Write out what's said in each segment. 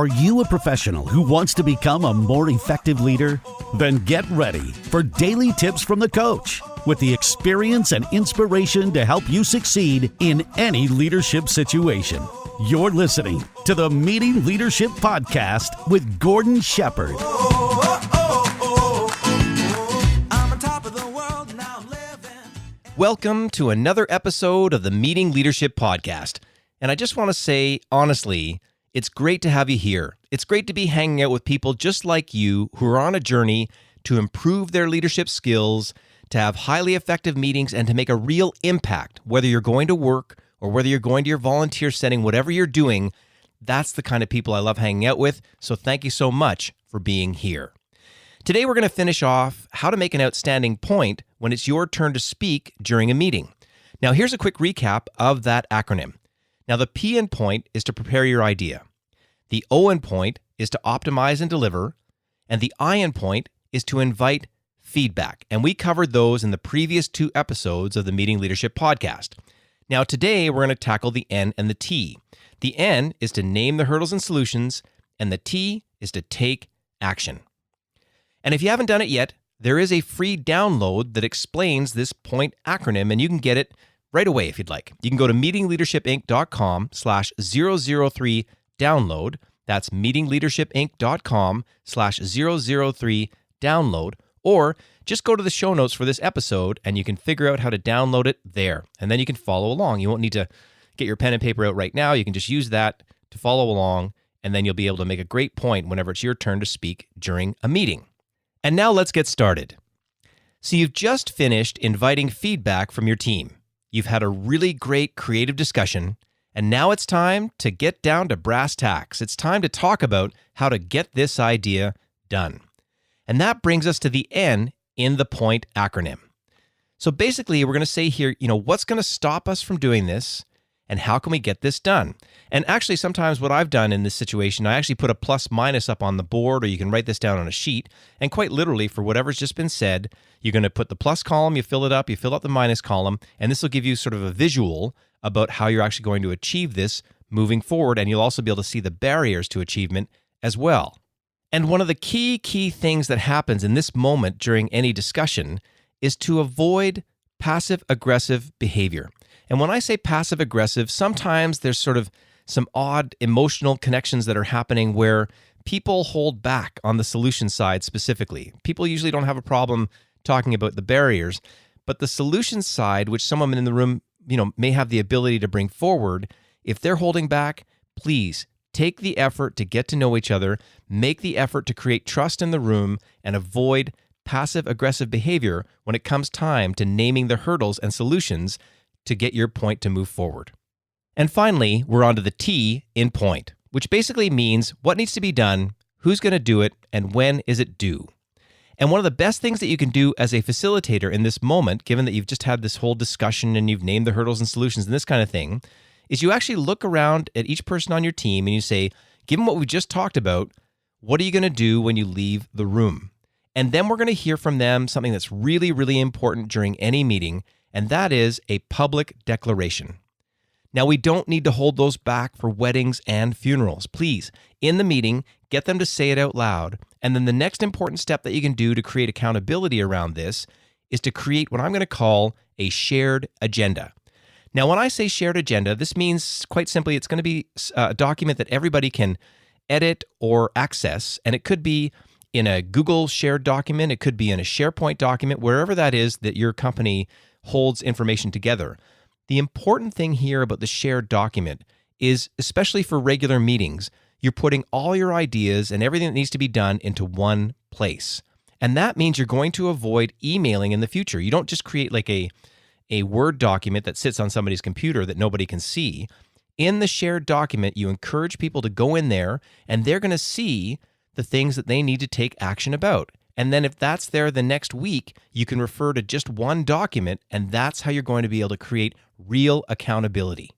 Are you a professional who wants to become a more effective leader? Then get ready for daily tips from the coach with the experience and inspiration to help you succeed in any leadership situation. You're listening to the Meeting Leadership Podcast with Gordon Shepherd. Welcome to another episode of the Meeting Leadership Podcast. And I just want to say, honestly, it's great to have you here. It's great to be hanging out with people just like you who are on a journey to improve their leadership skills, to have highly effective meetings, and to make a real impact. Whether you're going to work or whether you're going to your volunteer setting, whatever you're doing, that's the kind of people I love hanging out with. So thank you so much for being here. Today we're going to finish off how to make an outstanding point when it's your turn to speak during a meeting. Now here's a quick recap of that acronym. Now, the P in point is to prepare your idea. The O in point is to optimize and deliver. And the I in point is to invite feedback. And we covered those in the previous 2 episodes of the Meeting Leadership Podcast. Now, today we're going to tackle the N and the T. The N is to name the hurdles and solutions, and the T is to take action. And if you haven't done it yet, there is a free download that explains this point acronym, and you can get it right away if you'd like. You can go to meetingleadershipinc.com/003 download. That's meetingleadershipinc.com/003 download. Or just go to the show notes for this episode and you can figure out how to download it there. And then you can follow along. You won't need to get your pen and paper out right now. You can just use that to follow along, and then you'll be able to make a great point whenever it's your turn to speak during a meeting. And now let's get started. So you've just finished inviting feedback from your team. You've had a really great creative discussion, and now it's time to get down to brass tacks. It's time to talk about how to get this idea done. And that brings us to the N in the point acronym. So basically, we're going to say here, what's going to stop us from doing this, and how can we get this done? And actually, sometimes what I've done in this situation, I actually put a plus minus up on the board, or you can write this down on a sheet. And quite literally, for whatever's just been said, you're going to put the plus column, you fill it up, you fill out the minus column, and this will give you sort of a visual about how you're actually going to achieve this moving forward. And you'll also be able to see the barriers to achievement as well. And one of the key things that happens in this moment during any discussion is to avoid passive-aggressive behavior. And when I say passive-aggressive, sometimes there's sort of some odd emotional connections that are happening where people hold back on the solution side specifically. People usually don't have a problem talking about the barriers, but the solution side, which someone in the room, may have the ability to bring forward, if they're holding back, please take the effort to get to know each other, make the effort to create trust in the room, and avoid passive-aggressive behavior when it comes time to naming the hurdles and solutions to get your point to move forward. And finally, we're on to the T in point, which basically means what needs to be done, who's going to do it, and when is it due. And one of the best things that you can do as a facilitator in this moment, given that you've just had this whole discussion and you've named the hurdles and solutions and this kind of thing, is you actually look around at each person on your team and you say, given what we just talked about, what are you going to do when you leave the room? And then we're going to hear from them something that's really, really important during any meeting, and that is a public declaration. Now, we don't need to hold those back for weddings and funerals. Please, in the meeting, get them to say it out loud. And then the next important step that you can do to create accountability around this is to create what I'm going to call a shared agenda. Now, when I say shared agenda, this means quite simply it's going to be a document that everybody can edit or access, and it could be in a Google shared document, it could be in a SharePoint document, wherever that is that your company holds information together. The important thing here about the shared document is, especially for regular meetings, you're putting all your ideas and everything that needs to be done into one place. And that means you're going to avoid emailing in the future. You don't just create like a Word document that sits on somebody's computer that nobody can see. In the shared document, you encourage people to go in there and they're going to see the things that they need to take action about. And then if that's there the next week, you can refer to just one document, and that's how you're going to be able to create real accountability.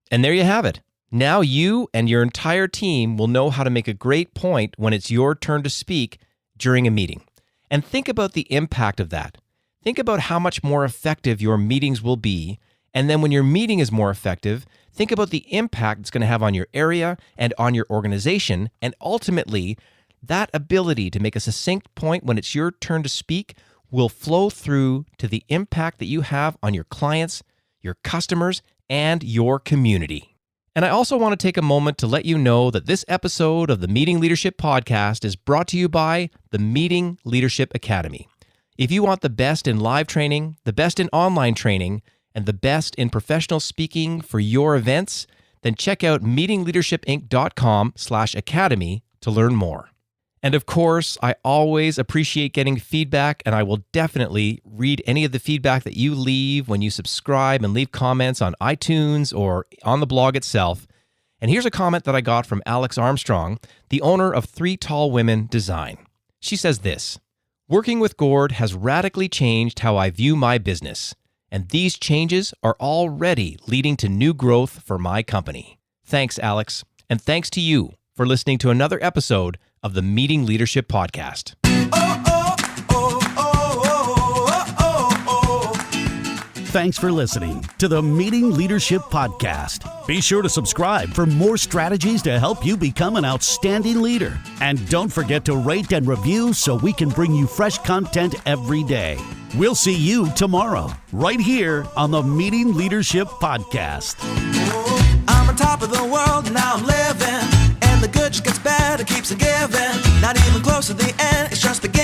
And there you have it. Now you and your entire team will know how to make a great point when it's your turn to speak during a meeting. And think about the impact of that. Think about how much more effective your meetings will be And then when your meeting is more effective, think about the impact it's going to have on your area and on your organization. And ultimately, that ability to make a succinct point when it's your turn to speak will flow through to the impact that you have on your clients, your customers, and your community. And I also want to take a moment to let you know that this episode of the Meeting Leadership Podcast is brought to you by the Meeting Leadership Academy. If you want the best in live training, the best in online training, and the best in professional speaking for your events, then check out meetingleadershipinc.com/academy to learn more. And of course, I always appreciate getting feedback, and I will definitely read any of the feedback that you leave when you subscribe and leave comments on iTunes or on the blog itself. And here's a comment that I got from Alex Armstrong, the owner of 3 Tall Women Design. She says this: "Working with Gord has radically changed how I view my business, and these changes are already leading to new growth for my company." Thanks, Alex, and thanks to you for listening to another episode of the Meeting Leadership Podcast. Thanks for listening to the Meeting Leadership Podcast. Be sure to subscribe for more strategies to help you become an outstanding leader. And don't forget to rate and review so we can bring you fresh content every day. We'll see you tomorrow, right here on the Meeting Leadership Podcast. I'm on top of the world, now I'm living, and the good just gets better, keeps on giving. Not even close to the end, it's just beginning.